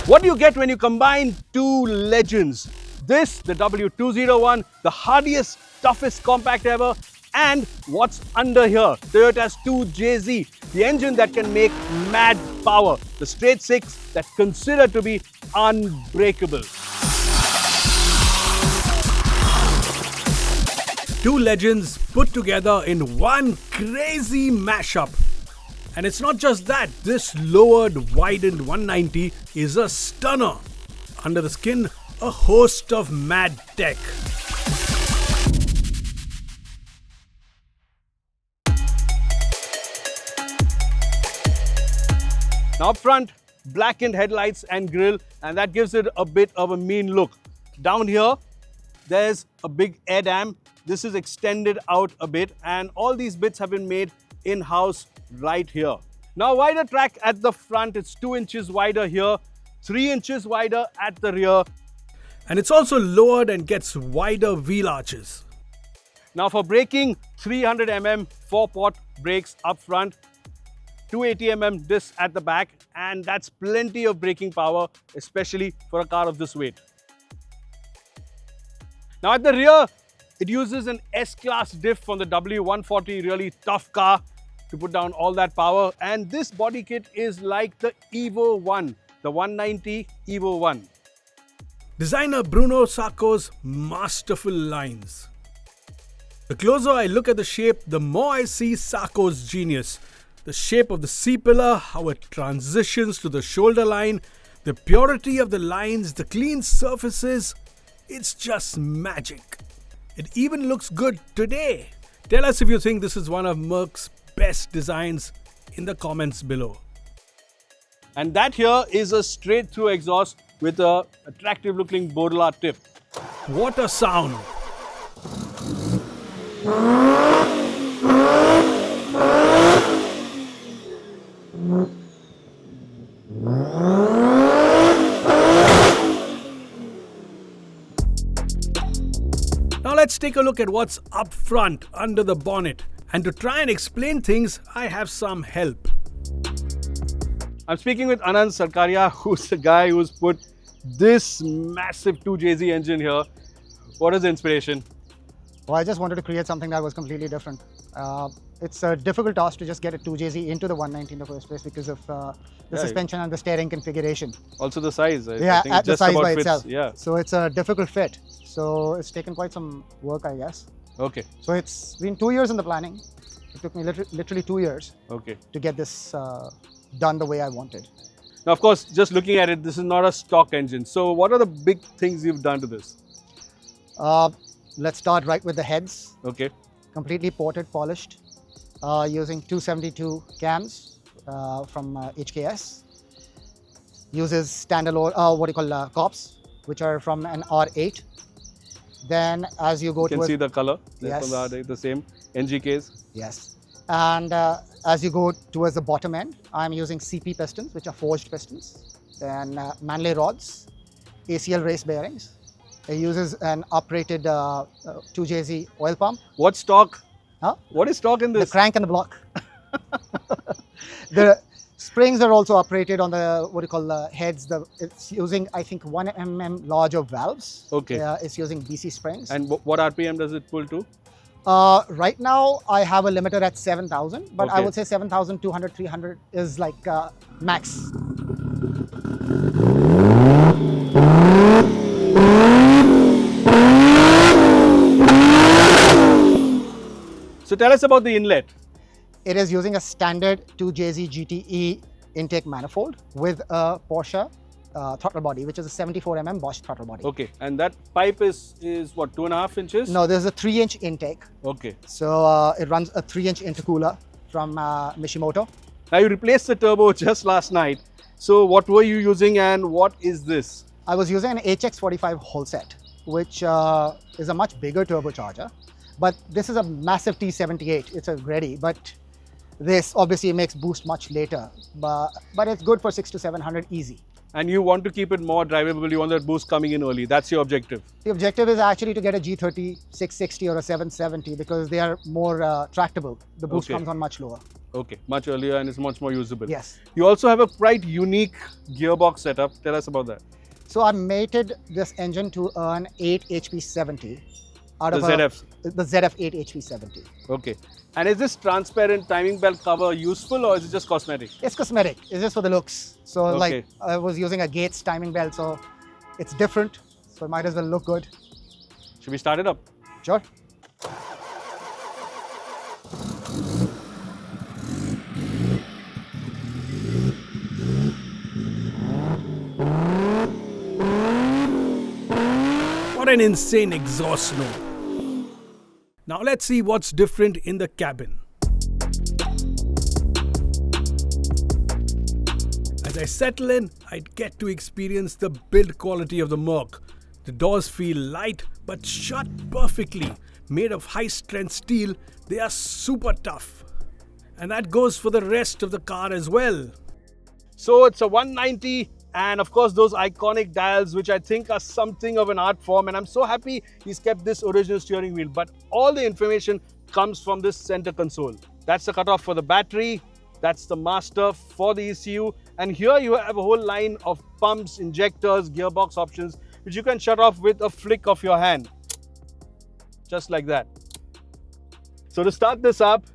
What do you get when you combine two legends? This, the W201, the hardiest, toughest compact ever, and what's under here, Toyota's 2JZ, the engine that can make mad power, the straight six that's considered to be unbreakable. Two legends put together in one crazy mashup. And it's not just that, this lowered, widened 190 is a stunner. Under the skin, a host of mad tech. Now up front, blackened headlights and grille, and that gives it a bit of a mean look. Down here, there's a big air dam. This is extended out a bit, and all these bits have been made in-house right here. Now wider track at the front, it's 2 inches wider here, 3 inches wider at the rear. And it's also lowered and gets wider wheel arches. Now for braking, 300mm 4-pot brakes up front, 280mm disc at the back, and that's plenty of braking power, especially for a car of this weight. Now at the rear, it uses an S-Class diff from the W140, really tough car to put down all that power. And this body kit is like the Evo 1, the 190 Evo 1. Designer Bruno Sacco's masterful lines. The closer I look at the shape, the more I see Sacco's genius. The shape of the C-pillar, how it transitions to the shoulder line, the purity of the lines, the clean surfaces, it's just magic. It even looks good today. Tell us if you think this is one of Merc's best designs in the comments below. And that here is a straight through exhaust with a attractive looking Baudelaire tip. What a sound! Now let's take a look at what's up front under the bonnet. And to try and explain things, I have some help. I'm speaking with Anand Sarkaria, who's the guy who's put this massive 2JZ engine here. What is the inspiration? Well, I just wanted to create something that was completely different. It's a difficult task to just get a 2JZ into the 190 in the first place because of the suspension and the steering configuration. Also the size. I think at the size by fits, itself. Yeah. So it's a difficult fit. So it's taken quite some work, I guess. Okay. So it's been 2 years in the planning. It took me literally 2 years to get this done the way I wanted. Now, of course, just looking at it, this is not a stock engine. So what are the big things you've done to this? Let's start right with the heads. Okay. Completely ported, polished, using 272 cams from HKS. Uses standalone, cops, which are from an R8. Then as you go you can see the color. Yes. From the R8, the same NGKs. Yes. And as you go towards the bottom end, I'm using CP pistons, which are forged pistons. Then Manley rods, ACL race bearings. It uses an uprated 2JZ oil pump. What stock? Huh? What is stock in this? The crank and the block. The springs are also operated on the heads. It's using, I think, 1 mm larger valves. Okay. It's using BC springs. And what RPM does it pull to? Right now, I have a limiter at 7,000, but I Okay. would say 7,200, 300 is like max. So tell us about the inlet. It is using a standard 2JZ GTE intake manifold with a Porsche throttle body, which is a 74mm Bosch throttle body. Okay, and that pipe is what, 2.5 inches? No, there's a 3-inch intake. Okay. So it runs a 3-inch intercooler from Mishimoto. Now you replaced the turbo just last night. So what were you using and what is this? I was using an HX45 whole set, which is a much bigger turbocharger. But this is a massive T78. It's a ready, but this obviously makes boost much later. But it's good for 600 to 700 easy. And you want to keep it more drivable, you want that boost coming in early. That's your objective. The objective is actually to get a G30 660 or a 770 because they are more tractable. The boost comes on much lower. Okay, much earlier and it's much more usable. Yes. You also have a quite unique gearbox setup. Tell us about that. So I mated this engine to earn 8 HP 70 out of the ZF 8 HP 70. Okay. And is this transparent timing belt cover useful or is it just cosmetic? It's cosmetic. It's just for the looks. So like I was using a Gates timing belt, so it's different. So it might as well look good. Should we start it up? Sure. What an insane exhaust note. Now let's see what's different in the cabin. As I settle in, I get to experience the build quality of the Merc. The doors feel light but shut perfectly. Made of high-strength steel, they are super tough. And that goes for the rest of the car as well. So it's a 190 and of course those iconic dials which I think are something of an art form, and I'm so happy he's kept this original steering wheel. But all the information comes from this center console. That's the cutoff for the battery, that's the master for the ECU, and here you have a whole line of pumps, injectors, gearbox options which you can shut off with a flick of your hand. Just like that. So to start this up,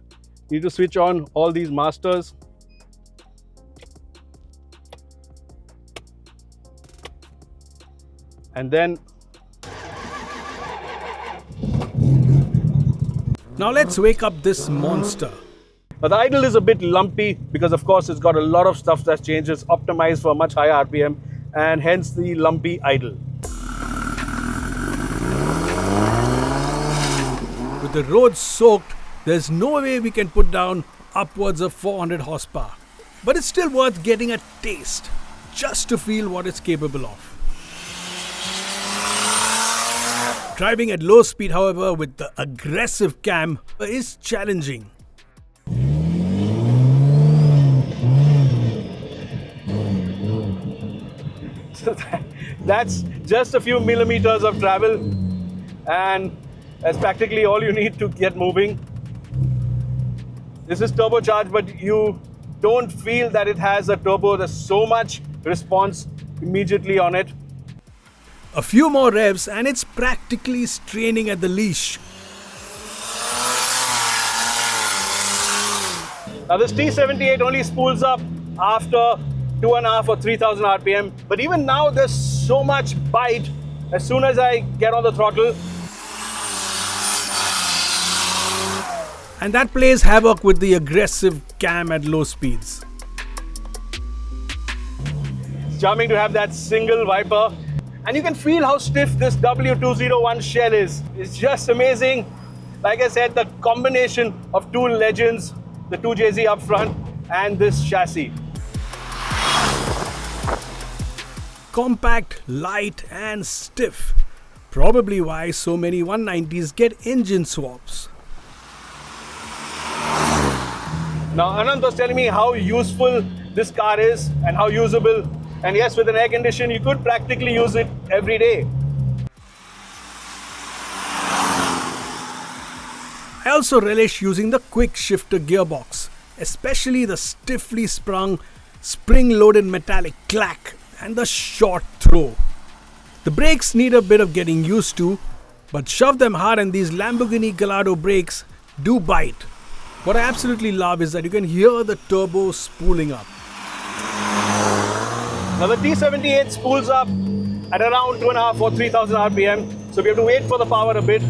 you need to switch on all these masters. And then now let's wake up this monster. Now the idle is a bit lumpy because of course it's got a lot of stuff that changes, optimized for a much higher RPM, and hence the lumpy idle. With the roads soaked, there's no way we can put down upwards of 400 horsepower. But it's still worth getting a taste, just to feel what it's capable of. Driving at low speed, however, with the aggressive cam is challenging. So that's just a few millimeters of travel, and that's practically all you need to get moving. This is turbocharged, but you don't feel that it has a turbo. There's so much response immediately on it. A few more revs and it's practically straining at the leash. Now this T78 only spools up after 2.5 or 3,000 RPM, but even now there's so much bite. As soon as I get on the throttle, and that plays havoc with the aggressive cam at low speeds. it's charming to have that single wiper. And you can feel how stiff this W201 shell is. It's just amazing. Like I said, the combination of two legends, the 2JZ up front and this chassis. Compact, light and stiff. Probably why so many 190s get engine swaps. Now Anand was telling me how useful this car is and how usable. And yes, with an air condition, you could practically use it every day. I also relish using the quick shifter gearbox, especially the stiffly sprung, spring-loaded metallic clack and the short throw. The brakes need a bit of getting used to, but shove them hard and these Lamborghini Gallardo brakes do bite. What I absolutely love is that you can hear the turbo spooling up. Now the T78 spools up at around 2.5 or 3,000 RPM, so we have to wait for the power a bit.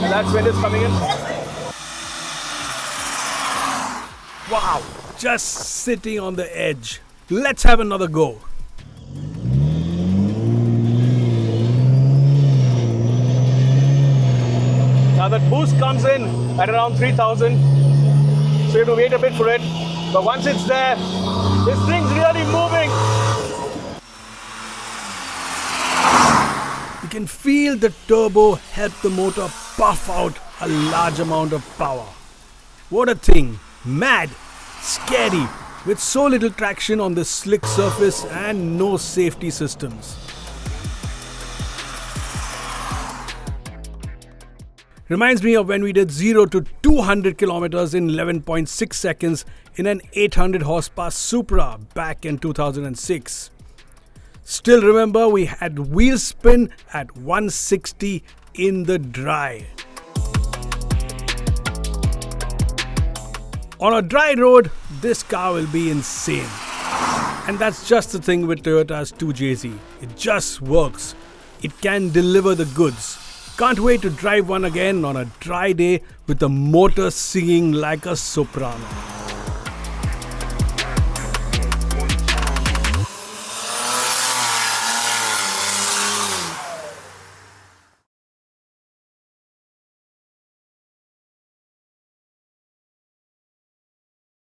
And that's when it's coming in. Wow, just sitting on the edge. Let's have another go. Now that boost comes in at around 3,000, so you have to wait a bit for it. But once it's there, this thing's really moving. You can feel the turbo help the motor puff out a large amount of power. What a thing! Mad, scary, with so little traction on this slick surface and no safety systems. Reminds me of when we did 0 to 200 kilometers in 11.6 seconds in an 800 horsepower Supra back in 2006. Still remember, we had wheel spin at 160 in the dry. On a dry road, this car will be insane. And that's just the thing with Toyota's 2JZ. It just works. It can deliver the goods. Can't wait to drive one again on a dry day with the motor singing like a soprano.